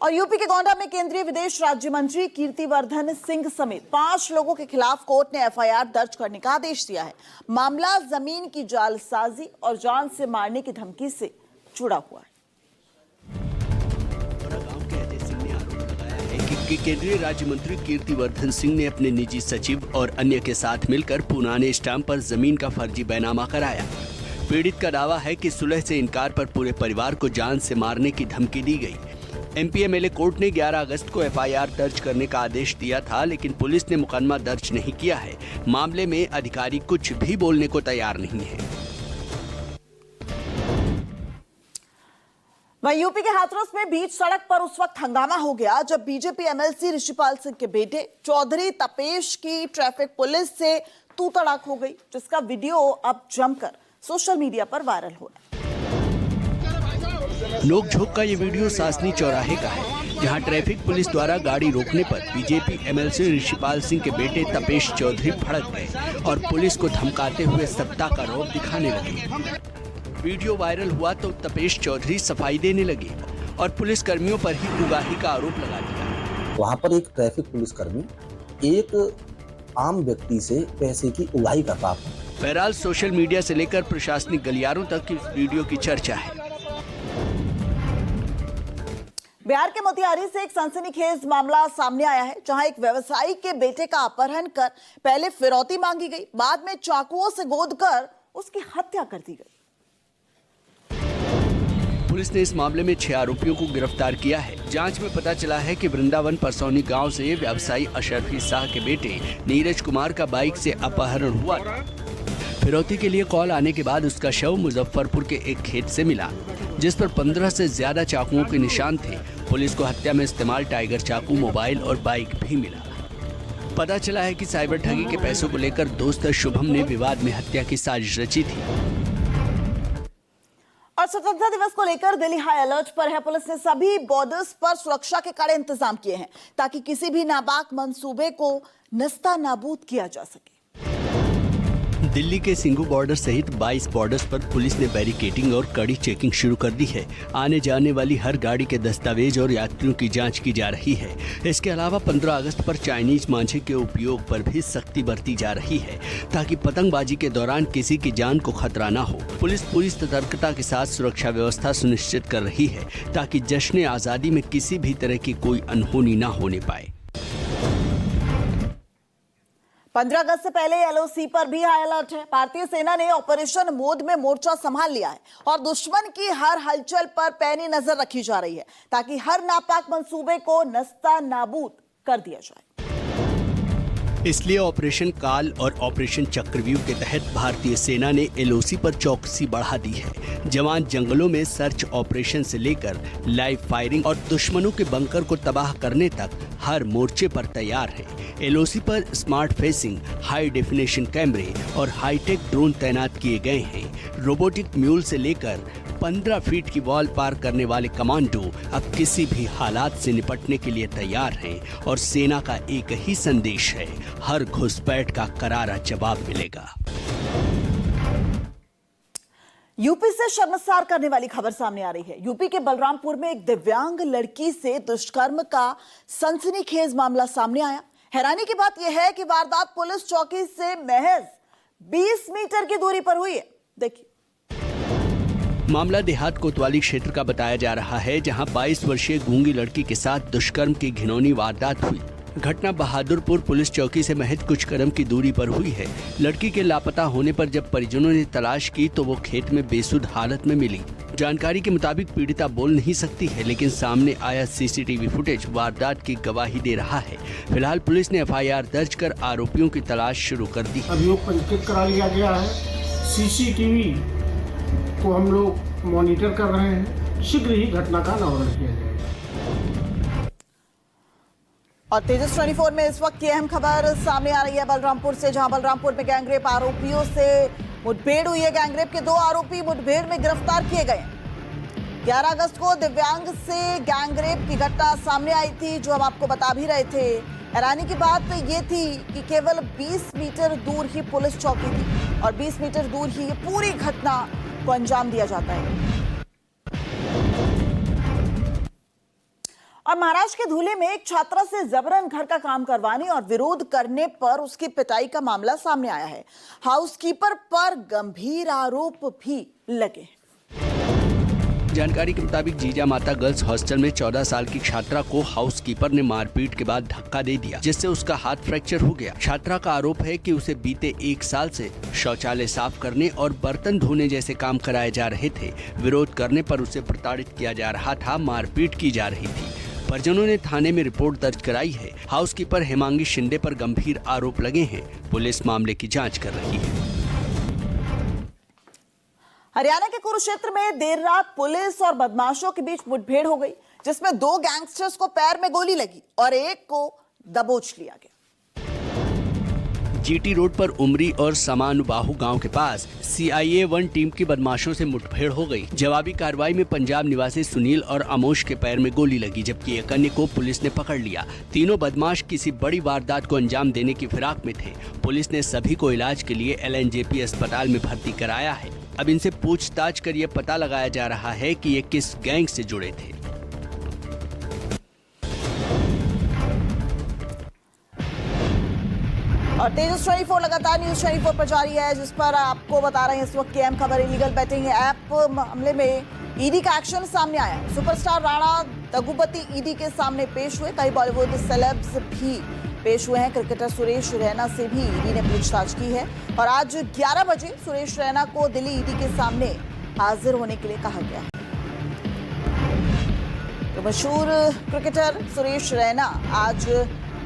और यूपी के गोंडा में केंद्रीय विदेश राज्य मंत्री कीर्तिवर्धन सिंह समेत 5 लोगों के खिलाफ कोर्ट ने एफआईआर दर्ज करने का आदेश दिया है। मामला जमीन की जालसाजी और जान से मारने की धमकी से जुड़ा हुआ है। कि केंद्रीय राज्य मंत्री कीर्तिवर्धन सिंह ने अपने निजी सचिव और अन्य के साथ मिलकर पुराने स्टाम्प पर जमीन का फर्जी बैनामा कराया। पीड़ित का दावा है कि सुलह से इनकार पर पूरे परिवार को जान से मारने की धमकी दी गई। एमपीएमएलए कोर्ट ने 11 अगस्त को एफआईआर दर्ज करने का आदेश दिया था, लेकिन पुलिस ने मुकदमा दर्ज नहीं किया है। मामले में अधिकारी कुछ भी बोलने को तैयार नहीं है। वहीं यूपी के हाथरस में बीच सड़क पर उस वक्त हंगामा हो गया जब बीजेपी एमएलसी ऋषिपाल सिंह के बेटे चौधरी तपेश की ट्रैफिक पुलिस से तू तड़ाक हो गई, जिसका वीडियो अब जमकर सोशल मीडिया पर वायरल हो रहा है। नोकझोंक का ये वीडियो सासनी चौराहे का है, जहां ट्रैफिक पुलिस द्वारा गाड़ी रोकने पर बीजेपी एमएलसी ऋषिपाल सिंह के बेटे तपेश चौधरी भड़क गए और पुलिस को धमकाते हुए सत्ता का रौब दिखाने लगे। वीडियो वायरल हुआ तो तपेश चौधरी सफाई देने लगे और पुलिस कर्मियों पर ही उगाही का आरोप लगा दिया। वहाँ पर एक ट्रैफिक पुलिसकर्मी एक आम व्यक्ति से पैसे की उगाही कर रहा था। बहरहाल सोशल मीडिया से लेकर प्रशासनिक गलियारों तक इस वीडियो की चर्चा है। बिहार के मोतिहारी से एक सनसनीखेज मामला सामने आया है, जहां एक व्यवसायी के बेटे का अपहरण कर पहले फिरौती मांगी गई, बाद में चाकुओं से गोदकर उसकी हत्या कर दी गई। पुलिस ने इस मामले में 6 आरोपियों को गिरफ्तार किया है। जांच में पता चला है कि वृंदावन परसौनी गांव से व्यवसायी अशरफी शाह के बेटे नीरज कुमार का बाइक से अपहरण हुआ था। फिरौती के लिए कॉल आने के बाद उसका शव मुजफ्फरपुर के एक खेत से मिला, जिस पर 15 से ज्यादा चाकुओं के निशान थे। पुलिस को हत्या में इस्तेमाल टाइगर चाकू, मोबाइल और बाइक भी मिला। पता चला है कि साइबर ठगी के पैसों को लेकर दोस्त शुभम ने विवाद में हत्या की साजिश रची थी। और स्वतंत्रता दिवस को लेकर दिल्ली हाई अलर्ट पर है। पुलिस ने सभी बॉर्डर्स पर सुरक्षा के कड़े इंतजाम किए हैं ताकि किसी भी नापाक मंसूबे को नस्ता नाबूद किया जा सके। दिल्ली के सिंघू बॉर्डर सहित 22 बॉर्डर्स पर पुलिस ने बैरिकेडिंग और कड़ी चेकिंग शुरू कर दी है। आने जाने वाली हर गाड़ी के दस्तावेज और यात्रियों की जांच की जा रही है। इसके अलावा 15 अगस्त पर चाइनीज मांझे के उपयोग पर भी सख्ती बरती जा रही है, ताकि पतंगबाजी के दौरान किसी की जान को खतरा न हो। पुलिस पूरी सतर्कता के साथ सुरक्षा व्यवस्था सुनिश्चित कर रही है, ताकि जश्न आजादी में किसी भी तरह की कोई अनहोनी न होने पाए। 15 अगस्त से पहले एलओसी पर भी हाई अलर्ट है। भारतीय सेना ने ऑपरेशन मोड में मोर्चा संभाल लिया है और दुश्मन की हर हलचल पर पैनी नजर रखी जा रही है, ताकि हर नापाक मंसूबे को नस्ता नाबूद कर दिया जाए। इसलिए ऑपरेशन काल और ऑपरेशन चक्रव्यूह के तहत भारतीय सेना ने एलओसी पर चौकसी बढ़ा दी है। जवान जंगलों में सर्च ऑपरेशन से लेकर लाइव फायरिंग और दुश्मनों के बंकर को तबाह करने तक हर मोर्चे पर तैयार है। एलओसी पर स्मार्ट फेसिंग, हाई डेफिनेशन कैमरे और हाईटेक ड्रोन तैनात किए गए हैं। रोबोटिक म्यूल से लेकर 15 फीट की वॉल पार करने वाले कमांडो अब किसी भी हालात से निपटने के लिए तैयार हैं और सेना का एक ही संदेश है, हर घुसपैठ का करारा जवाब मिलेगा। यूपी से शर्मसार करने वाली खबर सामने आ रही है। यूपी के बलरामपुर में एक दिव्यांग लड़की से दुष्कर्म का सनसनीखेज मामला सामने आया। हैरानी की बात यह है कि वारदात पुलिस चौकी से महज 20 मीटर की दूरी पर हुई है। देखिए, मामला देहात कोतवाली क्षेत्र का बताया जा रहा है, जहां 22 वर्षीय गूंगी लड़की के साथ दुष्कर्म की घिनौनी वारदात हुई। घटना बहादुरपुर पुलिस चौकी से महज कुछ कदम की दूरी पर हुई है। लड़की के लापता होने पर जब परिजनों ने तलाश की तो वो खेत में बेसुध हालत में मिली। जानकारी के मुताबिक पीड़िता बोल नहीं सकती है, लेकिन सामने आया सीसीटीवी फुटेज वारदात की गवाही दे रहा है। फिलहाल पुलिस ने एफआईआर दर्ज कर आरोपियों की तलाश शुरू कर दी। अभियोग पंजीकृत करा लिया गया है। सीसीटीवी को हम लोग मॉनिटर कर रहे हैं। शीघ्र ही घटना का अनावरण किया जाएगा। और तेजस 24 में इस वक्त की अहम खबर सामने आ रही है बलरामपुर से, जहां बलरामपुर में गैंगरेप आरोपियों से मुठभेड़ हुई है। गैंगरेप के 2 आरोपी मुठभेड़ में गिरफ्तार किए गए। 11 अगस्त को दिव्यांग से गैंगरेप की घटना सामने आई थी, जो हम आपको बता भी रहे थे। हैरानी की बात ये थी कि केवल 20 मीटर दूर ही पुलिस चौकी थी और 20 मीटर दूर ही ये पूरी घटना को अंजाम दिया जाता है। और महाराष्ट्र के धुले में एक छात्रा से जबरन घर का काम करवाने और विरोध करने पर उसकी पिटाई का मामला सामने आया है। हाउसकीपर पर गंभीर आरोप भी लगे। जानकारी के मुताबिक जीजा माता गर्ल्स हॉस्टल में 14 साल की छात्रा को हाउसकीपर ने मारपीट के बाद धक्का दे दिया, जिससे उसका हाथ फ्रैक्चर हो गया। छात्रा का आरोप है कि उसे बीते 1 साल से शौचालय साफ करने और बर्तन धोने जैसे काम कराए जा रहे थे। विरोध करने पर उसे प्रताड़ित किया जा रहा था, मारपीट की जा रही थी। परिजनों ने थाने में रिपोर्ट दर्ज कराई है। हाउसकीपर हेमांगी शिंदे पर गंभीर आरोप लगे हैं। पुलिस मामले की जाँच कर रही है। हरियाणा के कुरुक्षेत्र में देर रात पुलिस और बदमाशों के बीच मुठभेड़ हो गई, जिसमें 2 गैंगस्टर्स को पैर में गोली लगी और एक को दबोच लिया गया। जीटी रोड पर उमरी और समानुबाहु गांव के पास CIA 1 टीम की बदमाशों से मुठभेड़ हो गई। जवाबी कार्रवाई में पंजाब निवासी सुनील और अमोश के पैर में गोली लगी, जबकि एक अन्य को पुलिस ने पकड़ लिया। तीनों बदमाश किसी बड़ी वारदात को अंजाम देने की फिराक में थे। पुलिस ने सभी को इलाज के लिए LNJP अस्पताल में भर्ती कराया है। अब इनसे पूछताछ कर ये पता लगाया जा रहा है कि ये किस गैंग से जुड़े थे। और तेजस 24 लगातार न्यूज 24 पर जारी है, जिस पर आपको बता रहे हैं इस वक्त की अहम खबर। इलीगल बैटिंग ऐप मामले में ईडी का एक्शन सामने आया। सुपरस्टार राणा दगुपति ईडी के सामने पेश हुए। कई बॉलीवुड सेलेब्स भी पेश हुए हैं। क्रिकेटर सुरेश रैना से भी ईडी ने पूछताछ की है और आज 11 बजे सुरेश रैना को दिल्ली ईडी के सामने हाजिर होने के लिए कहा गया है। तो मशहूर क्रिकेटर सुरेश रैना आज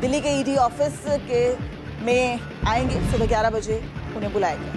दिल्ली के ईडी ऑफिस में आएंगे। सुबह 11 बजे उन्हें बुलाया गया।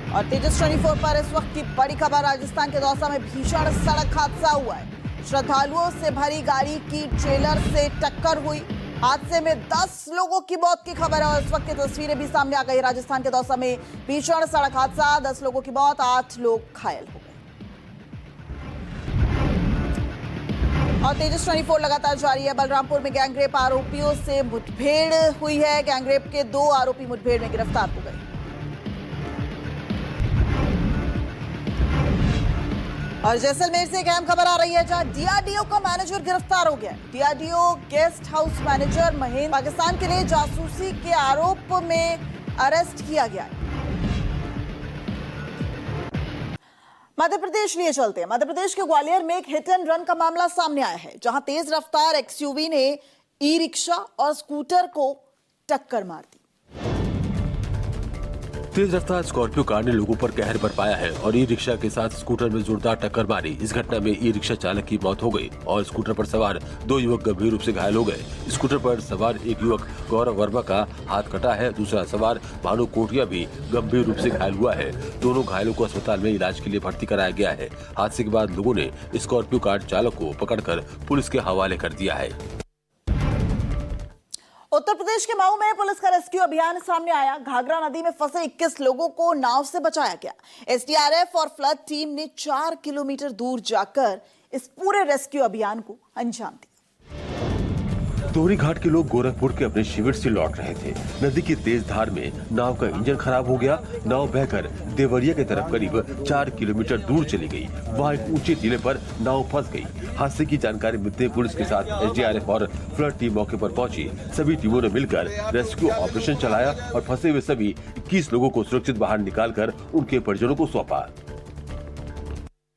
और तेजस 24 पर इस वक्त की बड़ी खबर। राजस्थान के दौसा में भीषण सड़क हादसा हुआ है। श्रद्धालुओं से भरी गाड़ी की ट्रेलर से टक्कर हुई। हादसे में 10 लोगों की मौत की खबर है और इस वक्त की तस्वीरें भी सामने आ गई। राजस्थान के दौसा में भीषण सड़क हादसा, 10 लोगों की मौत, 8 लोग घायल हो गए। और तेजस 24 लगातार जारी है। बलरामपुर में गैंगरेप आरोपियों से मुठभेड़ हुई है। गैंगरेप के 2 आरोपी मुठभेड़ में गिरफ्तार हो गए। और जैसलमेर से एक अहम खबर आ रही है, जहां DRDO का मैनेजर गिरफ्तार हो गया। DRDO guest house manager Mahendra Pakistan के लिए जासूसी के आरोप में अरेस्ट किया गया है। मध्य प्रदेश लिए चलते हैं। मध्य प्रदेश के ग्वालियर में एक हिट एंड रन का मामला सामने आया है, जहां तेज रफ्तार XUV ने ई-रिक्शा और स्कूटर को टक्कर मार दी। तेज रफ्तार स्कॉर्पियो कार ने लोगों पर कहर बरपाया है और ई रिक्शा के साथ स्कूटर में जोरदार टक्कर मारी। इस घटना में ई रिक्शा चालक की मौत हो गई और स्कूटर पर सवार 2 युवक गंभीर रूप से घायल हो गए। स्कूटर पर सवार एक युवक गौरव वर्मा का हाथ कटा है, दूसरा सवार भानु कोटिया भी गंभीर रूप से घायल हुआ है। दोनों घायलों को अस्पताल में इलाज के लिए भर्ती कराया गया है। हादसे के बाद लोगों ने स्कॉर्पियो कार चालक को पकड़कर पुलिस के हवाले कर दिया है। उत्तर प्रदेश के मऊ में पुलिस का रेस्क्यू अभियान सामने आया। घाघरा नदी में फंसे 21 लोगों को नाव से बचाया गया। SDRF और फ्लड टीम ने 4 किलोमीटर दूर जाकर इस पूरे रेस्क्यू अभियान को अंजाम दिया। दोहरी घाट के लोग गोरखपुर के अपने शिविर से लौट रहे थे। नदी की तेज धार में नाव का इंजन खराब हो गया। नाव बहकर देवरिया की तरफ करीब 4 किलोमीटर दूर चली गई। वहाँ एक ऊंचे टीले पर नाव फंस गई। हादसे की जानकारी मिलते ही पुलिस के साथ SDRF और फ्लड टीम मौके पर पहुंची। सभी टीमों ने मिलकर रेस्क्यू ऑपरेशन चलाया और फंसे हुए सभी 21 लोगों को सुरक्षित बाहर निकालकर उनके परिजनों को सौंपा।